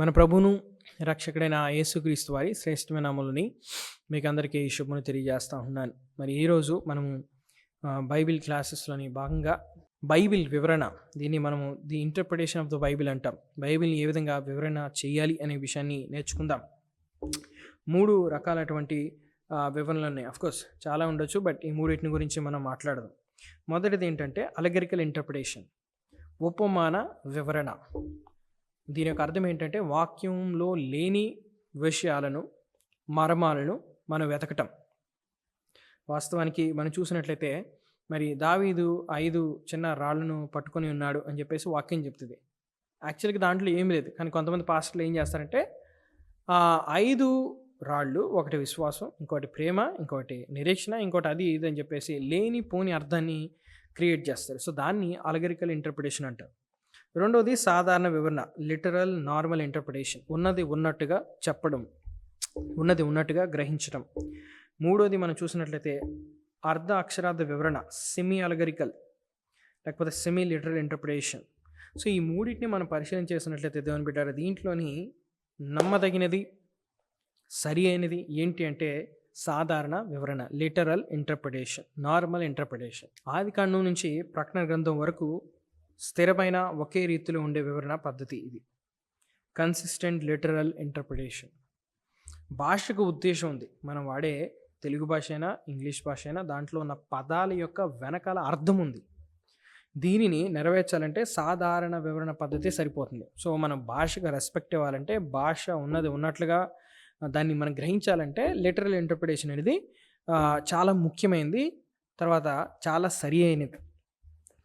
మన ప్రభువును రక్షకుడైన యేసుక్రీస్తు వారి శ్రేష్టమైన నామములోని మీకు అందరికీ శుభమును తెలియజేస్తా ఉన్నాను. మరి ఈరోజు మనము బైబిల్ క్లాసెస్లోని భాగంగా బైబిల్ వివరణ, దీన్ని మనము the interpretation of the Bible అంటాం. బైబిల్ని ఏ విధంగా వివరణ చేయాలి అనే విషయాన్ని నేర్చుకుందాం. 3 రకాలటువంటి వివరణలు ఉన్నాయి. అఫ్కోర్స్ చాలా ఉండొచ్చు, బట్ ఈ మూడింటిని గురించి మనం మాట్లాడదాం. మొదటిది ఏంటంటే అలెగరికల్ ఇంటర్ప్రిటేషన్, ఉపమాన వివరణ. దీని యొక్క అర్థం ఏంటంటే వాక్యంలో లేని విషయాలను, మర్మాలను మనం వెతకటం. వాస్తవానికి మనం చూసినట్లయితే మరి దావీదు 5 చిన్న రాళ్లను పట్టుకొని ఉన్నాడు అని చెప్పేసి వాక్యం చెప్తుంది. యాక్చువల్గా దాంట్లో ఏం లేదు, కానీ కొంతమంది పాస్టర్లు ఏం చేస్తారంటే 5 రాళ్ళు, ఒకటి విశ్వాసం, ఇంకోటి ప్రేమ, ఇంకోటి నిరీక్షణ, ఇంకోటి అది ఇది అని చెప్పేసి లేనిపోని అర్థాన్ని క్రియేట్ చేస్తారు. సో దాన్ని అలెగరికల్ ఇంటర్ప్రిటేషన్ అంటారు. రెండవది సాధారణ వివరణ, లిటరల్ నార్మల్ ఇంటర్ప్రిటేషన్, ఉన్నది ఉన్నట్టుగా చెప్పడం, ఉన్నది ఉన్నట్టుగా గ్రహించడం. మూడోది మనం చూసినట్లయితే అర్ధ అక్షరార్థ వివరణ, సెమీ అలెగరికల్ లేకపోతే సెమీ లిటరల్ ఇంటర్ప్రిటేషన్. సో ఈ మూడింటిని మనం పరిశీలన చేసినట్లయితే దేవుని బిడ్డారా, దీంట్లోని నమ్మదగినది, సరి అయినది ఏంటి అంటే సాధారణ వివరణ, లిటరల్ ఇంటర్ప్రిటేషన్, నార్మల్ ఇంటర్ప్రిటేషన్. ఆదికాండం నుంచి ప్రకటన గ్రంథం వరకు స్థిరమైన ఒకే రీతిలో ఉండే వివరణ పద్ధతి ఇది. Consistent literal interpretation. భాషకు ఉద్దేశం ఉంది. మనం వాడే తెలుగు భాష అయినా ఇంగ్లీష్ భాష అయినా దాంట్లో ఉన్న పదాల యొక్క వెనకాల అర్థం ఉంది. దీనిని నెరవేర్చాలంటే సాధారణ వివరణ పద్ధతి సరిపోతుంది. సో మనం భాషకు రెస్పెక్ట్ ఇవ్వాలంటే, భాష ఉన్నది ఉన్నట్లుగా దాన్ని మనం గ్రహించాలంటే లిటరల్ ఇంటర్ప్రిటేషన్ అనేది చాలా ముఖ్యమైనది, తర్వాత చాలా సరి అయినది.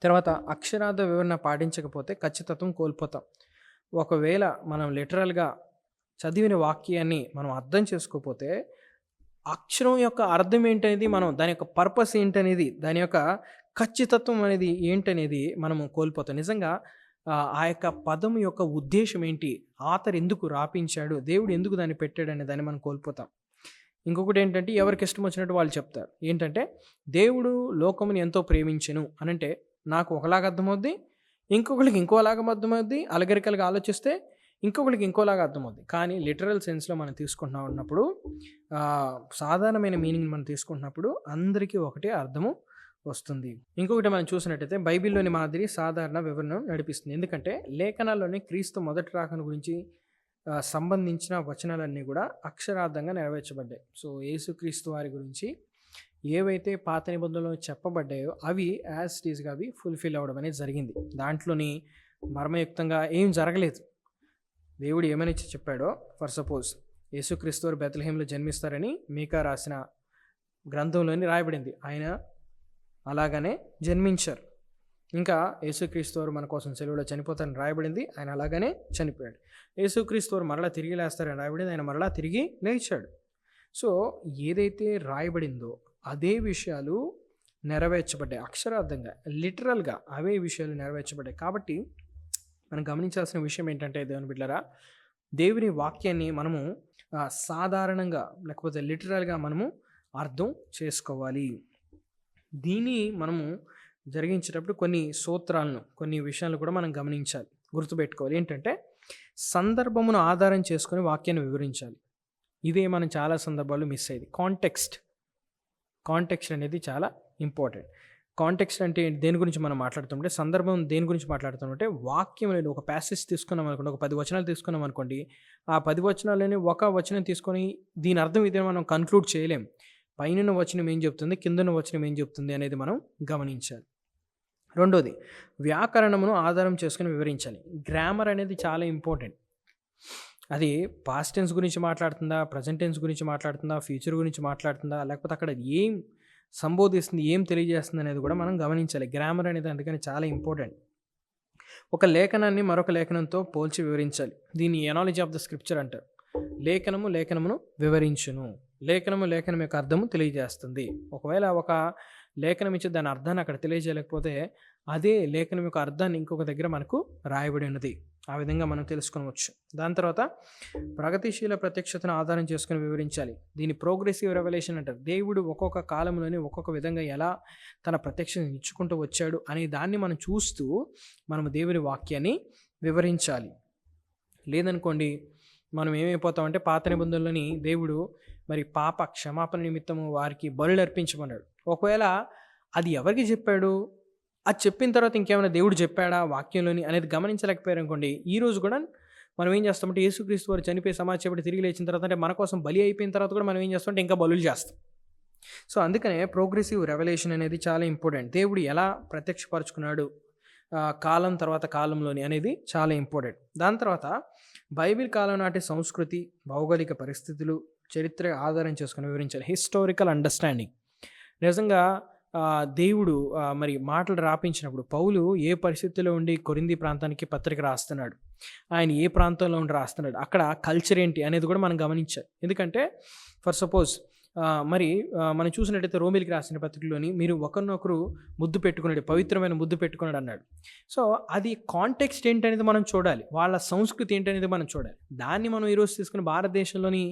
తర్వాత అక్షరార్థ వివరణ పాటించకపోతే ఖచ్చితత్వం కోల్పోతాం. ఒకవేళ మనం లిటరల్గా చదివిన వాక్యాన్ని మనం అర్థం చేసుకోకపోతే అక్షరం యొక్క అర్థం ఏంటనేది, మనం దాని యొక్క పర్పస్ ఏంటనేది, దాని యొక్క ఖచ్చితత్వం అనేది ఏంటనేది మనము కోల్పోతాం. నిజంగా ఆ యొక్క పదం యొక్క ఉద్దేశం ఏంటి, ఆథర్ ఎందుకు రాపించాడు, దేవుడు ఎందుకు దాన్ని పెట్టాడు అనే దాన్ని మనం కోల్పోతాం. ఇంకొకటి ఏంటంటే ఎవరికి ఇష్టం వచ్చినట్టు వాళ్ళు చెప్తారు. ఏంటంటే దేవుడు లోకముని ఎంతో ప్రేమించెను అనంటే నాకు ఒకలాగా అర్థమవుద్ది, ఇంకొకరికి ఇంకోలాగా అర్థమవుద్ది. అలెగరికల్గా ఆలోచిస్తే ఇంకొకరికి ఇంకోలాగా అర్థమవుద్ది. కానీ లిటరల్ సెన్స్లో మనం తీసుకుంటున్నా ఉన్నప్పుడు, సాధారణమైన మీనింగ్ మనం తీసుకుంటున్నప్పుడు అందరికీ ఒకటే అర్థము వస్తుంది. ఇంకొకటి మనం చూసినట్టయితే బైబిల్లోని మాదిరి సాధారణ వివరణను నడిపిస్తుంది. ఎందుకంటే లేఖనాల్లోని క్రీస్తు మొదటి రాకడ గురించి సంబంధించిన వచనాలన్నీ కూడా అక్షరార్థంగా నెరవేర్చబడ్డాయి. సో యేసుక్రీస్తు వారి గురించి ఏవైతే పాత నిబంధనలో చెప్పబడ్డాయో అవి యాజ్ ఇట్ ఈస్గా అవి ఫుల్ఫిల్ అవ్వడం అనేది జరిగింది. దాంట్లోని మర్మయుక్తంగా ఏం జరగలేదు. దేవుడు ఏమని చెప్పాడో, ఫర్ సపోజ్ యేసుక్రీస్తు వారు బెత్లెహేంలో జన్మిస్తారని మీకా రాసిన గ్రంథంలోని రాయబడింది. ఆయన అలాగనే జన్మించారు. ఇంకా యేసుక్రీస్తు వారు మన కోసం సెలవులో చనిపోతారని రాయబడింది. ఆయన అలాగనే చనిపోయాడు. యేసుక్రీస్తు వారు మరలా తిరిగి లేస్తారని రాయబడింది. ఆయన మరలా తిరిగి లేచాడు. సో ఏదైతే రాయబడిందో అదే విషయాలు నెరవేర్చబడ్డాయి. అక్షరార్థంగా, లిటరల్గా అవే విషయాలు నెరవేర్చబడ్డాయి. కాబట్టి మనం గమనించాల్సిన విషయం ఏంటంటే దేవుని బిడ్డలారా, దేవుని వాక్యాన్ని మనము సాధారణంగా లేకపోతే లిటరల్గా మనము అర్థం చేసుకోవాలి. దీన్ని మనము జరిగించేటప్పుడు కొన్ని సూత్రాలను, కొన్ని విషయాలను కూడా మనం గమనించాలి, గుర్తుపెట్టుకోవాలి. ఏంటంటే సందర్భమును ఆధారం చేసుకొని వాక్యాన్ని వివరించాలి. ఇదే మనం చాలా సందర్భాల్లో మిస్ అయ్యేది. కాంటెక్స్ట్ అనేది చాలా ఇంపార్టెంట్. కాంటెక్స్ట్ అంటే దేని గురించి మనం మాట్లాడుతుంటే, సందర్భం దేని గురించి మాట్లాడుతుంటే, వాక్యం అనేది ఒక ప్యాసేజ్ తీసుకున్నాం అనుకోండి, ఒక 10 వచనాలు తీసుకున్నాం అనుకోండి, ఆ 10 వచనాలని ఒక వచనం తీసుకొని దీని అర్థం ఇదే మనం కన్క్లూడ్ చేయలేం. పైన వచనం ఏం చెప్తుంది, కిందన వచనం ఏం చెప్తుంది అనేది మనం గమనించాలి. రెండోది వ్యాకరణమును ఆధారం చేసుకుని వివరించాలి. గ్రామర్ అనేది చాలా ఇంపార్టెంట్. అది పాస్ట్ టెన్స్ గురించి మాట్లాడుతుందా, ప్రజెంట్ టెన్స్ గురించి మాట్లాడుతుందా, ఫ్యూచర్ గురించి మాట్లాడుతుందా, లేకపోతే అక్కడ ఏం సంబోధిస్తుంది, ఏం తెలియజేస్తుంది అనేది కూడా మనం గమనించాలి. గ్రామర్ అనేది అందుకని చాలా ఇంపార్టెంట్. ఒక లేఖనాన్ని మరొక లేఖనంతో పోల్చి వివరించాలి. దీన్ని ఎనాలజీ ఆఫ్ ద స్క్రిప్చర్ అంటారు. లేఖనమును వివరించును. లేఖనం యొక్క అర్థము తెలియజేస్తుంది. ఒకవేళ ఒక లేఖనం ఇచ్చి దాని అర్థాన్ని అక్కడ తెలియజేయలేకపోతే అదే లేఖనం యొక్క అర్థాన్ని ఇంకొక దగ్గర మనకు రాయబడి ఉన్నది. ఆ విధంగా మనం తెలుసుకోవచ్చు. దాని తర్వాత ప్రగతిశీల ప్రత్యక్షతను ఆధారం చేసుకుని వివరించాలి. దీన్ని ప్రోగ్రెసివ్ రెవల్యూషన్ అంటారు. దేవుడు ఒక్కొక్క కాలంలోనే ఒక్కొక్క విధంగా ఎలా తన ప్రత్యక్షతను ఇచ్చుకుంటూ వచ్చాడు అనే దాన్ని మనం చూస్తూ మనము దేవుని వాక్యాన్ని వివరించాలి. లేదనుకోండి మనం ఏమైపోతామంటే పాత నిబంధనలోని దేవుడు మరి పాప క్షమాపణ నిమిత్తము వారికి బలులు అర్పించమన్నాడు. ఒకవేళ అది ఎవరికి చెప్పాడు, అది చెప్పిన తర్వాత ఇంకేమైనా దేవుడు చెప్పాడా వాక్యంలోని అనేది గమనించలేకపోయారు అనుకోండి, ఈరోజు కూడా మనం ఏం చేస్తామంటే యేసుక్రీస్తు వారు చనిపోయి సమాజపడి తిరిగి లేచిన తర్వాత అంటే మన కోసం బలి అయిపోయిన తర్వాత కూడా మనం ఏం చేస్తామంటే ఇంకా బలులు చేస్తాం. సో అందుకనే ప్రోగ్రెసివ్ రెవల్యూషన్ అనేది చాలా ఇంపార్టెంట్. దేవుడు ఎలా ప్రత్యక్షపరుచుకున్నాడు కాలం తర్వాత కాలంలోని అనేది చాలా ఇంపార్టెంట్. దాని తర్వాత బైబిల్ కాలం నాటి సంస్కృతి, భౌగోళిక పరిస్థితులు, చరిత్ర ఆధారం చేసుకుని వివరించాలి. Historical understanding. నిజంగా దేవుడు మరి మాటలు రాపించినప్పుడు పౌలు ఏ పరిస్థితిలో ఉండి కొరింథీ ప్రాంతానికి పత్రిక రాస్తున్నాడు, ఆయన ఏ ప్రాంతంలో ఉండి రాస్తున్నాడు, అక్కడ కల్చర్ ఏంటి అనేది కూడా మనం గమనించాలి. ఎందుకంటే ఫర్ సపోజ్ మనం చూసినట్టయితే రోమిలికి రాసిన పత్రికలోని మీరు ఒకరినొకరు ముద్దు పెట్టుకున్నాడు, పవిత్రమైన ముద్దు పెట్టుకున్నాడు అన్నాడు. సో అది కాంటెక్స్ట్ ఏంటనేది మనం చూడాలి, వాళ్ళ సంస్కృతి ఏంటనేది మనం చూడాలి. దాన్ని మనం ఈరోజు తీసుకుని భారతదేశంలోని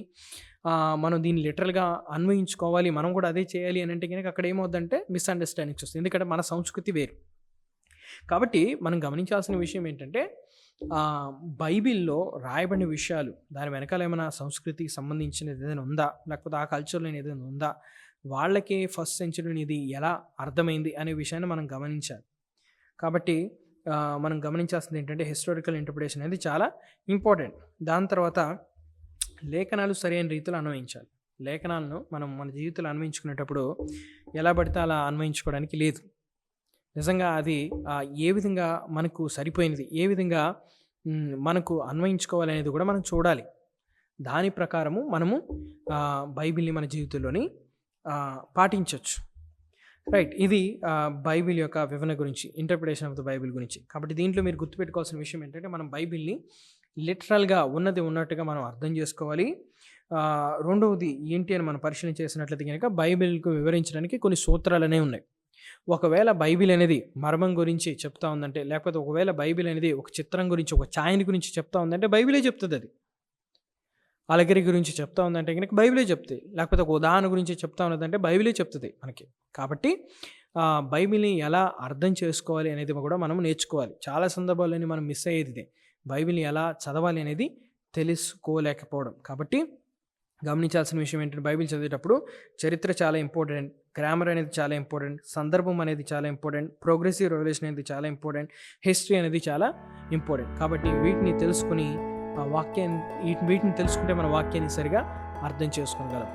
మనం దీన్ని లిటరల్గా అన్వయించుకోవాలి, మనం కూడా అదే చేయాలి అని అంటే కనుక అక్కడ ఏమవుద్దంటే మిస్అండర్స్టాండింగ్స్ వస్తుంది. ఎందుకంటే మన సంస్కృతి వేరు. కాబట్టి మనం గమనించాల్సిన విషయం ఏంటంటే బైబిల్లో రాయబడిన విషయాలు దాని వెనకాల ఏమైనా సంస్కృతికి సంబంధించినది ఏదైనా ఉందా, లేకపోతే ఆ కల్చర్లో ఏదైనా ఉందా, వాళ్ళకి ఫస్ట్ సెంచరీని ఇది ఎలా అర్థమైంది అనే విషయాన్ని మనం గమనించాలి. కాబట్టి మనం గమనించాల్సింది ఏంటంటే హిస్టారికల్ ఇంటర్ప్రిటేషన్ అనేది చాలా ఇంపార్టెంట్. దాని తర్వాత లేఖనాలు సరైన రీతిలో అన్వయించాలి. లేఖనాలను మనం మన జీవితంలో అన్వయించుకునేటప్పుడు ఎలా పడితే అలా అన్వయించుకోవడానికి లేదు. నిజంగా అది ఏ విధంగా మనకు సరిపోయినది, ఏ విధంగా మనకు అన్వయించుకోవాలనేది కూడా మనం చూడాలి. దాని ప్రకారము మనము బైబిల్ని మన జీవితంలోని పాటించవచ్చు. రైట్, ఇది బైబిల్ యొక్క వివరణ గురించి, ఇంటర్ప్రిటేషన్ ఆఫ్ ద బైబిల్ గురించి. కాబట్టి దీంట్లో మీరు గుర్తుపెట్టుకోవాల్సిన విషయం ఏంటంటే మనం బైబిల్ని లిటరల్గా ఉన్నది ఉన్నట్టుగా మనం అర్థం చేసుకోవాలి. రెండవది ఏంటి అని మనం పరిశీలన చేసినట్లయితే కనుక బైబిల్కు వివరించడానికి కొన్ని సూత్రాలు అనేవి ఉన్నాయి. ఒకవేళ బైబిల్ అనేది మర్మం గురించి చెప్తా ఉందంటే, లేకపోతే ఒకవేళ బైబిల్ అనేది ఒక చిత్రం గురించి, ఒక ఛాయని గురించి చెప్తా ఉందంటే బైబిలే చెప్తుంది. అది అలగరి గురించి చెప్తా ఉందంటే కనుక బైబిలే చెప్తుంది. లేకపోతే ఒక ఉదాహరణ గురించి చెప్తా ఉన్నదంటే బైబిలే చెప్తుంది మనకి. కాబట్టి బైబిల్ని ఎలా అర్థం చేసుకోవాలి అనేది కూడా మనం నేర్చుకోవాలి. చాలా సందర్భాల్లోని మనం మిస్ అయ్యేది ఇదే, బైబిల్ని ఎలా చదవాలి అనేది తెలుసుకోలేకపోవడం. కాబట్టి గమనించాల్సిన విషయం ఏంటంటే బైబిల్ చదివేటప్పుడు చరిత్ర చాలా ఇంపార్టెంట్, గ్రామర్ అనేది చాలా ఇంపార్టెంట్, సందర్భం అనేది చాలా ఇంపార్టెంట్, ప్రోగ్రెసివ్ రెవల్యూషన్ అనేది చాలా ఇంపార్టెంట్, హిస్టరీ అనేది చాలా ఇంపార్టెంట్. కాబట్టి వీటిని తెలుసుకుని వీటిని తెలుసుకుంటే మన వాక్యాన్ని సరిగా అర్థం చేసుకోగలం.